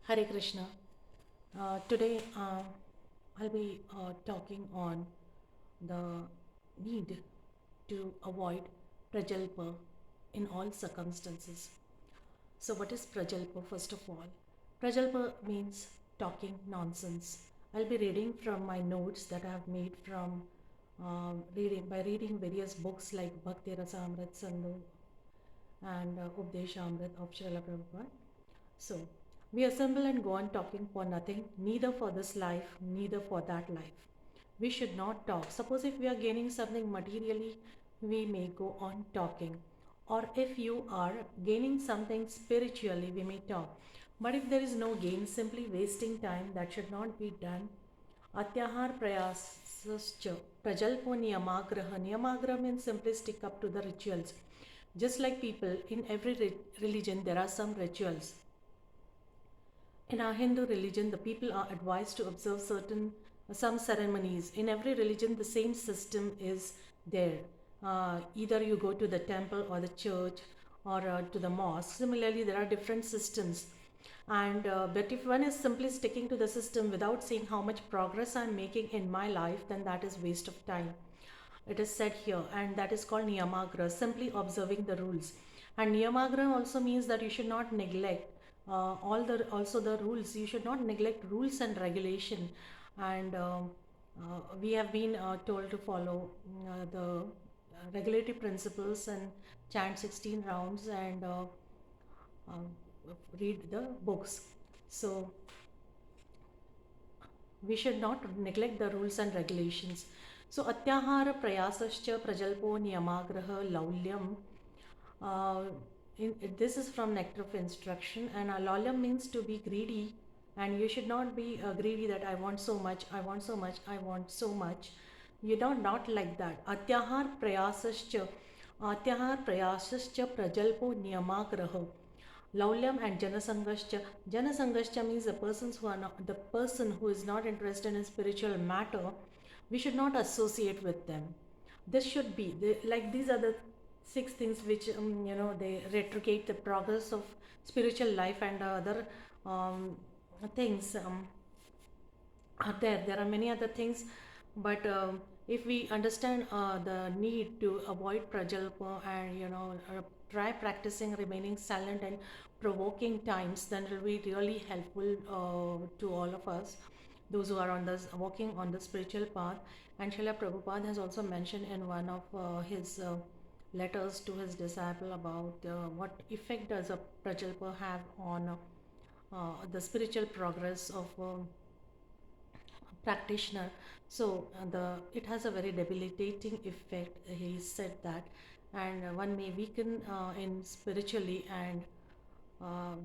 Hare Krishna. Today I'll be talking on the need to avoid prajalpa in all circumstances. So, what is prajalpa first of all? Prajalpa means talking nonsense. I'll be reading from my notes that I have made from reading various books like Bhakti Rasamrit Sandhu and Updeshamrit of Srila Prabhupada. So, we assemble and go on talking for nothing, neither for this life, neither for that life. We should not talk. Suppose if we are gaining something materially, we may go on talking. Or if you are gaining something spiritually, we may talk. But if there is no gain, simply wasting time, that should not be done. Atyāhāraḥ prayāsaś prajalpo niyamāgraha. Niyamāgraha means simply stick up to the rituals. Just like people, in every religion, there are some rituals. In our Hindu religion, the people are advised to observe some ceremonies. In every religion, the same system is there. Either you go to the temple or the church or to the mosque. Similarly, there are different systems. And but if one is simply sticking to the system without seeing how much progress I'm making in my life, then that is waste of time. It is said here, and that is called niyamāgraha, simply observing the rules. And niyamāgraha also means that you should not neglect also the rules. You should not neglect rules and regulation. And we have been told to follow the regulatory principles and chant 16 rounds and read the books. So we should not neglect the rules and regulations. So Atyāhāraḥ prayāsaś prajalpo niyamāgraha Laulyam. Uh, this is from Nectar of Instruction, and Laulyam means to be greedy, and you should not be greedy that I want so much, I want so much, I want so much. You don't not like that. Atyāhāraḥ prayāsaś prajalpo niyamāgraha. Laulyam and Jana-saṅgaś. Jana-saṅgaś means the person who is not interested in spiritual matter. We should not associate with them. This should be like these are the six things which they retrograde the progress of spiritual life, and other things are there. There are many other things, but if we understand the need to avoid prajalpa and try practicing remaining silent and provoking times, then it will be really helpful to all of us, those who are on this walking on the spiritual path. And Srila Prabhupada has also mentioned in one of his letters to his disciple about what effect does a prajalpa have on the spiritual progress of practitioner. So it has a very debilitating effect. He said that, and one may weaken in spiritually, and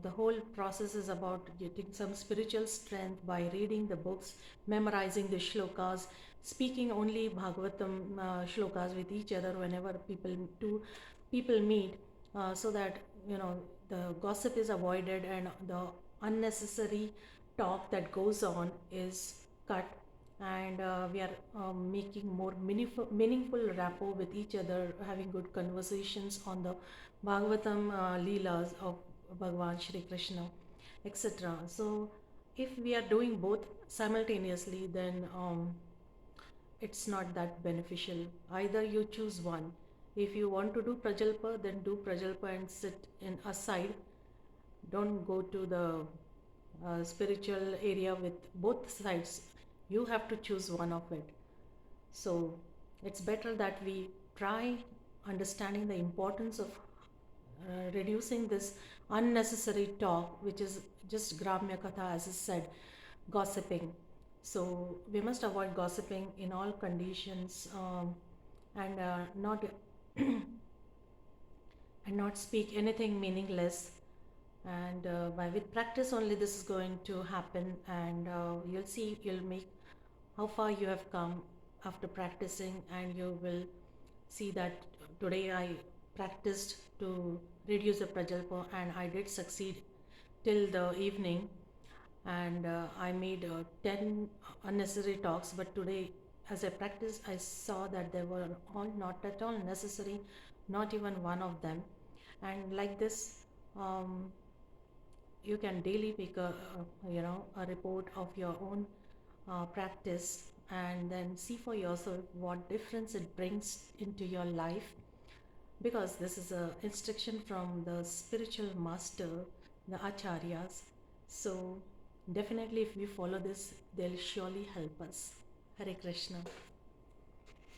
the whole process is about getting some spiritual strength by reading the books, memorizing the shlokas, speaking only Bhagavatam shlokas with each other whenever people meet, so that the gossip is avoided and the unnecessary talk that goes on is cut, and we are making more meaningful rapport with each other, having good conversations on the Bhagavatam Leelas of Bhagavan Shri Krishna, etc. So, if we are doing both simultaneously, then it's not that beneficial. Either you choose one. If you want to do prajalpa, then do prajalpa and sit in aside. Don't go to the spiritual area with both sides. You have to choose one of it. So it's better that we try understanding the importance of reducing this unnecessary talk, which is just gramya katha, as is said, gossiping. So we must avoid gossiping in all conditions, and not and not speak anything meaningless. And by with practice only this is going to happen, and you'll see, you'll make how far you have come after practicing, and you will see that today I practiced to reduce the prajalpa, and I did succeed till the evening, and I made 10 unnecessary talks. But today, as I practiced, I saw that they were all not at all necessary, not even one of them. And like this, you can daily make a report of your own practice, and then see for yourself what difference it brings into your life, because this is a instruction from the spiritual master, the acharyas. So definitely if we follow this, they'll surely help us. Hare Krishna.